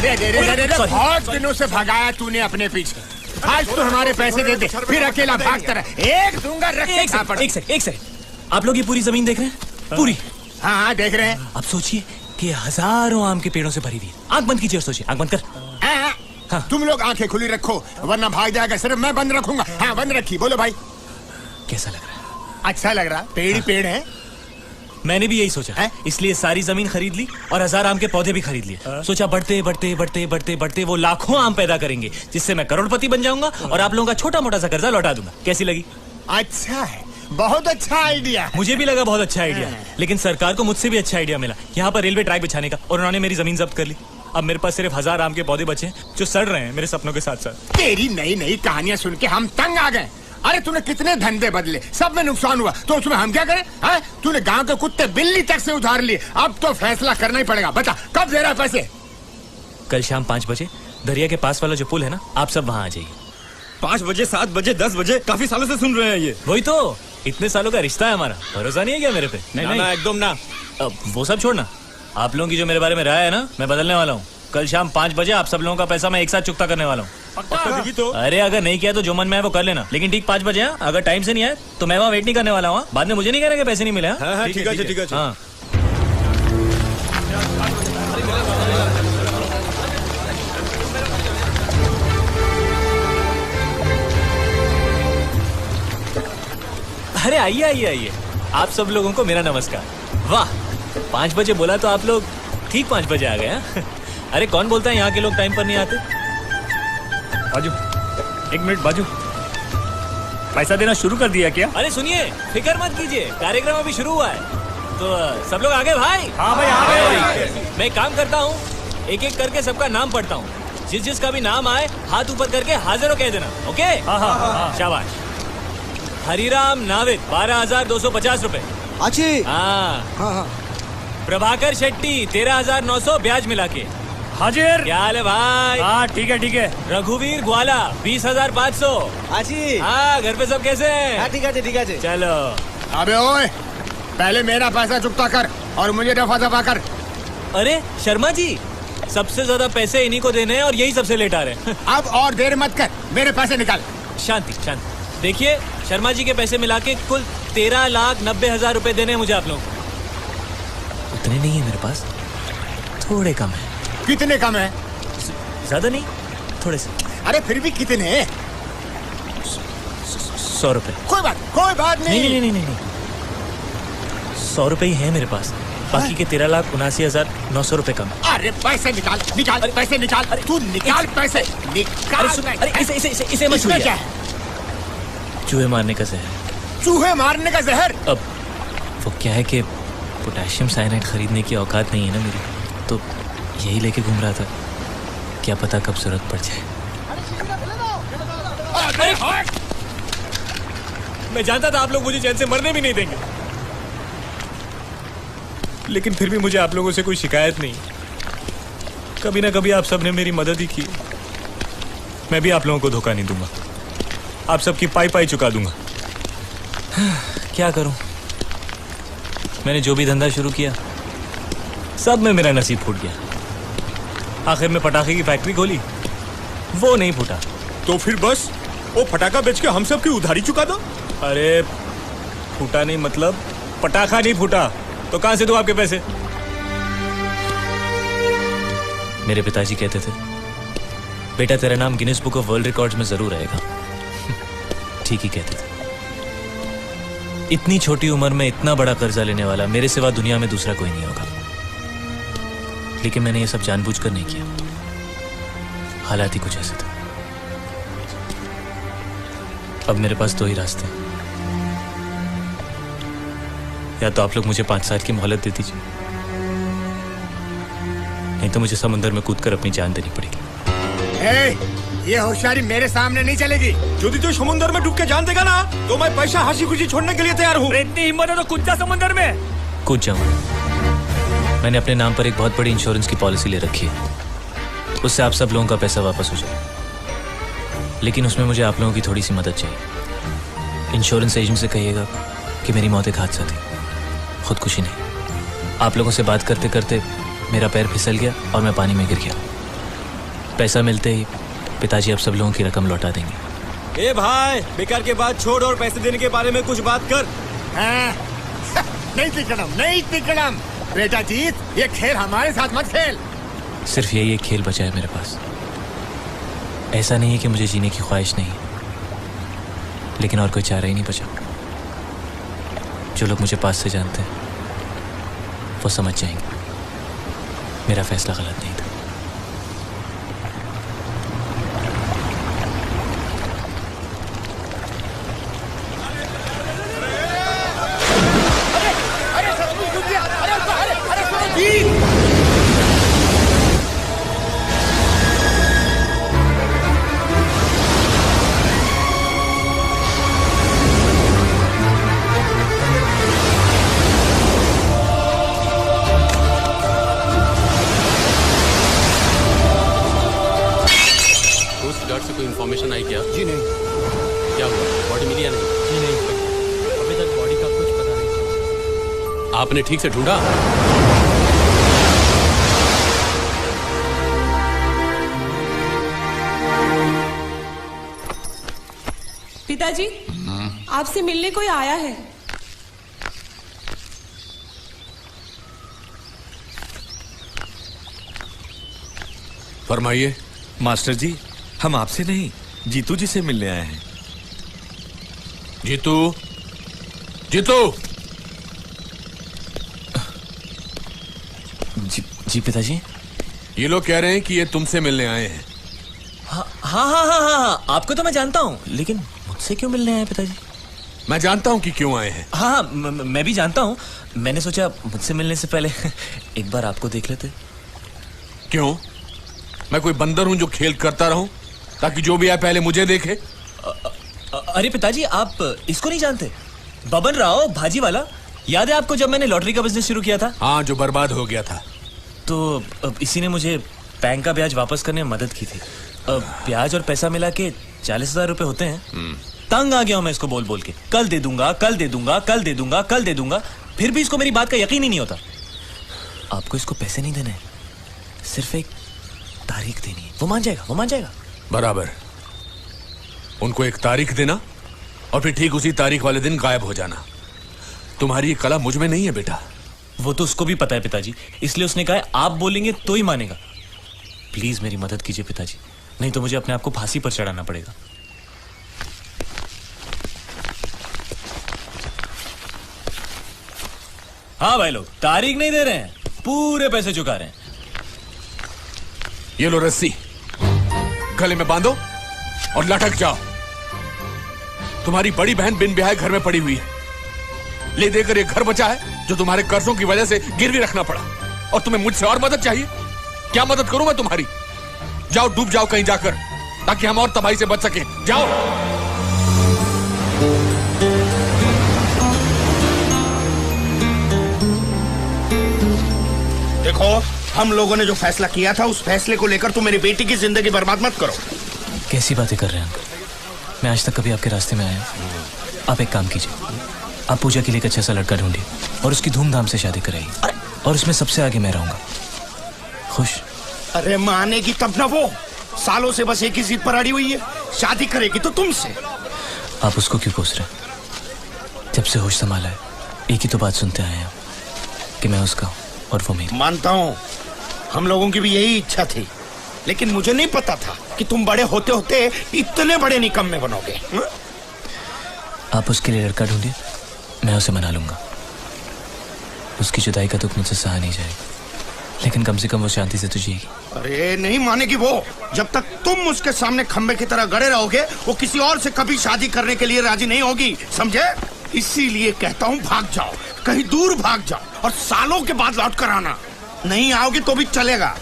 बहुत दिनों से भगाया तूने अपने पीछे, आज तो हमारे पैसे दे दे, फिर अकेला भागता रहे। एक दूंगा रख के खा पड़ा। एक सेकंड, आप लोग ये पूरी जमीन देख रहे हैं? पूरी? हाँ देख रहे हैं। अब सोचिए कि हजारों आम के पेड़ों से भरी हुई है। आंख बंद कीजिए और सोचिए, आंख बंद कर। हाँ। तुम लोग आंखें खुली रखो वरना भाग जाएगा, सिर्फ मैं बंद रखूंगा। हाँ बंद रखी। बोलो भाई कैसा लग रहा है? अच्छा लग रहा, पेड़ ही पेड़ है। मैंने भी यही सोचा है, इसलिए सारी जमीन खरीद ली और 1000 आम के पौधे भी खरीद लिए। सोचा बढ़ते बढ़ते बढ़ते बढ़ते बढ़ते वो लाखों आम पैदा करेंगे, जिससे मैं करोड़पति बन जाऊंगा और आप लोगों का छोटा मोटा सा कर्जा लौटा दूंगा। कैसी लगी? अच्छा है, बहुत अच्छा आइडिया। मुझे भी लगा बहुत अच्छा आइडिया, लेकिन सरकार को मुझसे भी अच्छा आइडिया मिला यहाँ पर रेलवे ट्रैक बिछाने का, और उन्होंने मेरी जमीन जब्त कर ली। अब मेरे पास सिर्फ 1000 आम के पौधे बचे हैं जो सड़ रहे हैं मेरे सपनों के साथ साथ। तेरी नई नई कहानियां सुन के हम तंग आ गए। अरे तूने कितने धंधे बदले, सब में नुकसान हुआ, तो उसमें हम क्या करें? तूने गांव के कुत्ते बिल्ली तक से उधार लिए, अब तो फैसला करना ही पड़ेगा। बता कब दे रहा है पैसे? कल शाम 5 बजे दरिया के पास वाला जो पुल है ना, आप सब वहाँ आ जाइए। 5 बजे, 7 बजे, 10 बजे? काफी सालों से सुन रहे हैं ये। वही तो, इतने सालों का रिश्ता है हमारा, भरोसा नहीं है क्या मेरे पे? नहीं एकदम ना। अब वो सब छोड़ना, आप लोगों की जो मेरे बारे में राय है ना, मैं बदलने वाला हूँ। कल शाम 5 बजे आप सब लोगों का पैसा मैं एक साथ चुकता करने वाला हूँ। तो अरे अगर नहीं किया तो जो मन में है वो कर लेना, लेकिन ठीक 5 बजे। अगर टाइम से नहीं आए तो मैं वहाँ वेट नहीं करने वाला हूँ। बाद में मुझे नहीं कहना कि पैसे नहीं मिले। ठीक है। हाँ अरे आइए आइए आइए, आप सब लोगों को मेरा नमस्कार। वाह, 5 बजे बोला तो आप लोग ठीक 5 बजे आ गए। अरे कौन बोलता है यहाँ के लोग टाइम पर नहीं आते? बाजू, 1 मिनट बाजू, पैसा देना शुरू कर दिया क्या? अरे सुनिए, फिक्र मत कीजिए, कार्यक्रम अभी शुरू हुआ है, तो सब लोग आगे भाई। हाँ भाई आ गए। मैं काम करता हूँ, एक एक करके सबका नाम पढ़ता हूँ, जिस जिसका भी नाम आए हाथ ऊपर करके हाजिर कह देना। ओके? हाँ। शाबाश। हरिराम नाविद 12,250 रुपए। हाँ। प्रभाकर शेट्टी 13,900 ब्याज मिला के। हाजिर। क्या हाल है भाई? हाँ ठीक है। रघुवीर ग्वाला 20,500। हाँ, घर पे सब कैसे हैं? ठीक है। चलो। अबे ओए, पहले मेरा पैसा चुकता कर और मुझे दफा कर। अरे शर्मा जी, सबसे ज्यादा पैसे इन्हीं को देने हैं और यही सबसे लेट आ रहे हैं। अब और देर मत कर, मेरे पैसे निकाल। शांति। देखिए, शर्मा जी के पैसे मिला के कुल 13,90,000 रुपए देने हैं मुझे आप लोगों को। उतने नहीं है मेरे पास, थोड़े कम है। कितने कम है? ज्यादा नहीं, थोड़े से। अरे फिर भी कितने? 100 रुपए। कोई बात नहीं। नहीं, 100 रुपए ही है मेरे पास, बाकी के 13,79,900 रुपए कम। अरे पैसे निकाल, पैसे निकाल। तू निकाल पैसे, निकाल। अरे इसे मत छूइए। क्या है? चूहे मारने का जहर। चूहे मारने का जहर? अब वो क्या है कि पोटेशियम साइनाइड खरीदने की औकात नहीं है ना मेरी, तो यही लेके घूम रहा था, क्या पता कब जरूरत पड़ जाए। मैं जानता था आप लोग मुझे चैन से मरने भी नहीं देंगे, लेकिन फिर भी मुझे आप लोगों से कोई शिकायत नहीं। कभी ना कभी आप सब ने मेरी मदद ही की, मैं भी आप लोगों को धोखा नहीं दूंगा, आप सबकी पाई चुका दूंगा। क्या करूं, मैंने जो भी धंधा शुरू किया सब में मेरा नसीब फूट गया। आखिर में पटाखे की फैक्ट्री खोली, वो नहीं फूटा। तो फिर बस वो फटाखा बेच के हम सब की उधारी चुका दो। अरे फूटा नहीं मतलब पटाखा नहीं फूटा, तो कहां से दूं आपके पैसे? मेरे पिताजी कहते थे, बेटा तेरा नाम Guinness book of world records में जरूर आएगा। ठीक ही कहते थे। इतनी छोटी उम्र में इतना बड़ा कर्जा लेने वाला मेरे सिवा दुनिया में दूसरा कोई नहीं होगा, लेकिन मैंने ये सब जानबूझकर नहीं किया, हालात ही कुछ ऐसे थे। अब मेरे पास 2 ही रास्ते हैं, या तो आप लोग मुझे 5 साल की मोहलत दे दीजिए, नहीं तो मुझे समुद्र में कूदकर अपनी जान देनी पड़ेगी। ये होशियारी मेरे सामने नहीं चलेगी। यदि तो समुद्र में डूब के जान देगा ना, तो मैं पैसा हंसी खुशी छोड़ने के लिए तैयार हूँ। इतनी हिम्मत है तो कूद जा समुद्र में। कूद जाऊंगा। मैंने अपने नाम पर एक बहुत बड़ी इंश्योरेंस की पॉलिसी ले रखी है, उससे आप सब लोगों का पैसा वापस हो जाए, लेकिन उसमें मुझे आप लोगों की थोड़ी सी मदद चाहिए। इंश्योरेंस एजेंट से कहिएगा कि मेरी मौत एक हादसा थी, खुदकुशी नहीं। आप लोगों से बात करते करते मेरा पैर फिसल गया और मैं पानी में गिर गया। पैसा मिलते ही पिताजी अब सब लोगों की रकम लौटा देंगे। ए भाई, बेकार के बात छोड़ और पैसे देने के बारे में कुछ बात कर। हाँ, नहीं तिकड़म, नहीं तिकड़म। बेटा जीत, ये खेल हमारे साथ मत खेल। सिर्फ यही एक खेल बचा है मेरे पास। ऐसा नहीं है कि मुझे जीने की ख्वाहिश नहीं, लेकिन और कोई चारा ही नहीं बचा। जो लोग मुझे पास से जानते हैं वो समझ जाएंगे मेरा फैसला गलत नहीं था। से कोई इन्फॉर्मेशन आई क्या? जी नहीं। क्या हुआ, बॉडी मिली या नहीं? जी नहीं, अभी तक बॉडी का कुछ पता नहीं। आपने ठीक से ढूंढा? पिताजी, आपसे मिलने कोई आया है। फरमाइए। मास्टर जी, हम आपसे नहीं जीतू जी से मिलने आए हैं। जीतू, जीतू। जी पिताजी। ये लोग कह रहे हैं कि ये तुमसे मिलने आए हैं। हाँ, आपको तो मैं जानता हूँ, लेकिन मुझसे क्यों मिलने आए पिताजी? मैं जानता हूँ कि क्यों आए हैं। हाँ, मैं भी जानता हूँ। मैंने सोचा मुझसे मिलने से पहले एक बार आपको देख लेते। क्यों? मैं कोई बंदर हूं जो खेल करता रहूं ताकि जो भी आए पहले मुझे देखे? अरे पिताजी, आप इसको नहीं जानते? बबन राव भाजी वाला, याद है आपको जब मैंने लॉटरी का बिजनेस शुरू किया था? हाँ, जो बर्बाद हो गया था। तो इसी ने मुझे बैंक का ब्याज वापस करने में मदद की थी। ब्याज और पैसा मिला के 40,000 रुपए होते हैं। तंग आ गया हूं मैं इसको बोल बोल के, कल दे दूंगा, कल दे दूंगा, कल दे दूंगा, कल दे दूंगा। फिर भी इसको मेरी बात का यकीन ही नहीं होता। आपको इसको पैसे नहीं देने, सिर्फ एक तारीख देनी है। वो मान जाएगा, वो मान जाएगा। बराबर। उनको एक तारीख देना और फिर ठीक उसी तारीख वाले दिन गायब हो जाना। तुम्हारी ये कला मुझ में नहीं है बेटा। वो तो उसको भी पता है पिताजी, इसलिए उसने कहा है आप बोलेंगे तो ही मानेगा। प्लीज मेरी मदद कीजिए पिताजी, नहीं तो मुझे अपने आप को फांसी पर चढ़ाना पड़ेगा। हाँ भाई लोग, तारीख नहीं दे रहे हैं, पूरे पैसे चुका रहे हैं। ये लो रस्सी, गले में बांधो और लटक जाओ। तुम्हारी बड़ी बहन बिन ब्याह घर में पड़ी हुई है। ले देकर एक घर बचा है जो तुम्हारे कर्जों की वजह से गिरवी रखना पड़ा, और तुम्हें मुझसे और मदद चाहिए? क्या मदद करूं मैं तुम्हारी? जाओ, डूब जाओ कहीं जाकर, ताकि हम और तबाही से बच सकें। जाओ। देखो, हम लोगों ने जो फैसला किया था उस फैसले को लेकर तुम मेरी बेटी की जिंदगी बर्बाद मत करो। कैसी बातें कर रहे हैं अंकल? मैं आज तक कभी आपके रास्ते में आया? आप एक काम कीजिए, आप पूजा के लिए एक अच्छा सा लड़का ढूंढिए और उसकी धूमधाम से शादी कराइए, और उसमें सबसे आगे मैं रहूंगा। खुश? अरे मानेगी तब ना। वो सालों से बस एक ही जिद पर अड़ी हुई है, शादी करेगी तो तुमसे। आप उसको क्यों कोस रहे? जब से होश संभाला है एक ही तो बात सुनते आए हैं कि मैं उसका हूं और वो मेरी। मानता हूं, हम लोगों की भी यही इच्छा थी, लेकिन मुझे नहीं पता था कि तुम बड़े होते होते इतने बड़े निकम्मे बनोगे। आप उसके लिए लड़का ढूंढिए, मैं उसे मना लूंगा। उसकी जुदाई का दुख मुझसे सहा नहीं जाएगा, लेकिन कम से कम वो शांति से तो जिएगी। अरे नहीं मानेगी वो। जब तक तुम उसके सामने खंबे की तरह गड़े रहोगे, वो किसी और से कभी शादी करने के लिए राजी नहीं होगी, समझे? इसीलिए कहता हूँ भाग जाओ, कहीं दूर भाग जाओ, और सालों के बाद लौट कर आना। नहीं आओगे तो भी चलेगा।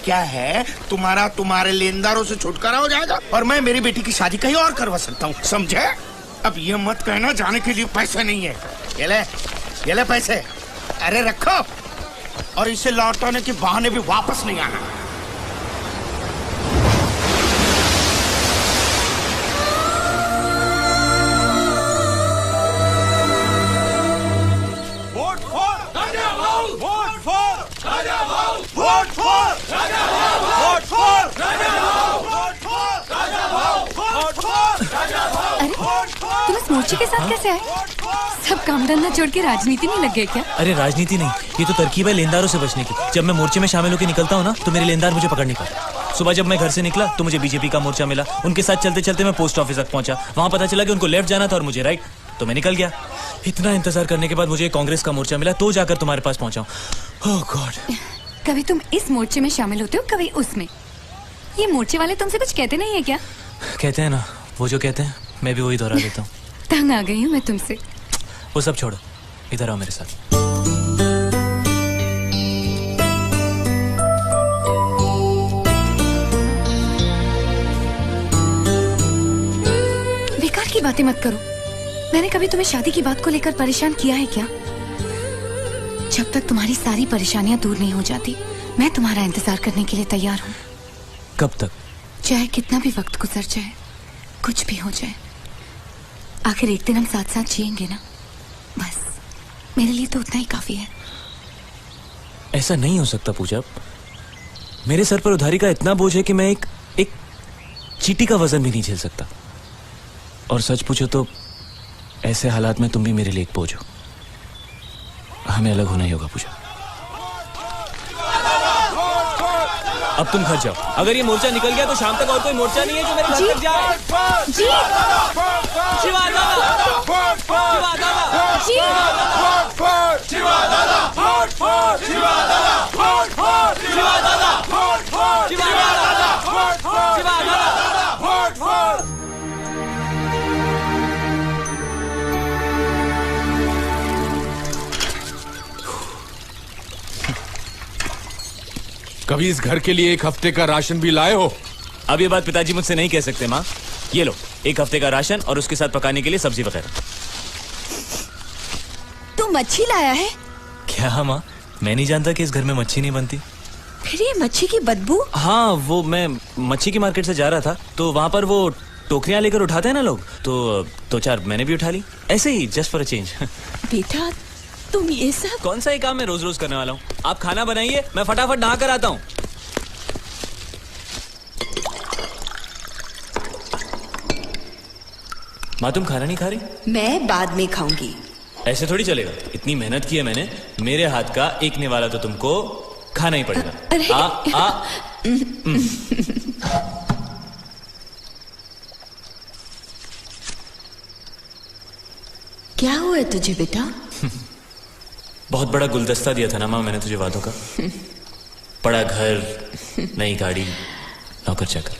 क्या है, तुम्हारे लेनदारों से छुटकारा हो जाएगा, और मैं मेरी बेटी की शादी कहीं और करवा सकता हूँ, समझे? अब ये मत कहना जाने के लिए पैसे नहीं है। ये ले पैसे। अरे रखो, और इसे लौटाने के बहाने भी वापस नहीं आना। वोट फॉर मोर्चे के साथ कैसे आए? सब काम धंधा छोड़ के राजनीति में लग गए क्या? अरे राजनीति नहीं, ये तो तरकीब है लेनदारों से बचने की। जब मैं मोर्चे में शामिल होकर निकलता हूँ ना, तो मेरे लेनदार मुझे पकड़ नहीं पाते। सुबह जब मैं घर से निकला तो मुझे बीजेपी का मोर्चा मिला, उनके साथ चलते चलते मैं पोस्ट ऑफिस तक पहुंचा। वहां पता चला कि उनको लेफ्ट जाना था और मुझे राइट, तो मैं निकल गया। इतना इंतजार करने के बाद मुझे कांग्रेस का मोर्चा मिला, तो जाकर तुम्हारे पास पहुंचा। ओह गॉड। कभी तुम इस मोर्चे में शामिल होते हो, कभी उसमें। ये मोर्चे वाले तुमसे कुछ कहते नहीं है क्या? कहते हैं ना, वो जो कहते हैं मैं भी वही दोहरा देता हूँ। तंग आ गई हूँ मैं तुमसे। वो सब छोड़ो, इधर आओ मेरे साथ। बेकार की बातें मत करो। मैंने कभी तुम्हें शादी की बात को लेकर परेशान किया है क्या? जब तक तुम्हारी सारी परेशानियां दूर नहीं हो जाती, मैं तुम्हारा इंतजार करने के लिए तैयार हूँ। कब तक? चाहे कितना भी वक्त गुजर जाए, कुछ भी हो जाए, आखिर एक दिन हम साथ साथ जिएंगे ना। बस मेरे लिए तो उतना ही काफी है। ऐसा नहीं हो सकता पूजा। मेरे सर पर उधारी का इतना बोझ है कि मैं एक चींटी का वजन भी नहीं झेल सकता। और सच पूछो तो ऐसे हालात में तुम भी मेरे लिए एक बोझ हो। हमें अलग होना ही होगा पूजा। अब तुम घर जाओ। अगर ये मोर्चा निकल गया तो शाम तक और कोई मोर्चा नहीं है जो मेरे घर तक जाए। जी शिवा कभी इस घर के लिए एक हफ्ते का राशन भी लाए हो? अब ये बात पिताजी मुझसे नहीं कह सकते माँ। ये लो, एक हफ्ते का राशन और उसके साथ पकाने के लिए सब्जी वगैरह। तू मच्छी लाया है? क्या माँ, मैं नहीं जानता कि इस घर में मच्छी नहीं बनती। फिर ये मच्छी की बदबू? हाँ, वो मैं मच्छी की मार्केट से जा रहा था तो वहां पर वो टोकरियां लेकर उठाते हैं ना लोग, तो 2-4 मैंने भी उठा ली, ऐसे ही जस्ट फॉर अ चेंज। बेटा तुम ये सब? कौन सा ये काम मैं रोज रोज करने वाला हूँ? आप खाना बनाइए, मैं फटाफट नहा कर आता हूँ। माँ तुम खाना नहीं खा रही? मैं बाद में खाऊंगी। ऐसे थोड़ी चलेगा, इतनी मेहनत की है मैंने, मेरे हाथ का एक निवाला तो तुमको खाना ही पड़ेगा। क्या हुआ है तुझे बेटा? बहुत बड़ा गुलदस्ता दिया था ना माँ मैंने तुझे वादों का। बड़ा घर, नई गाड़ी, नौकर चाकर।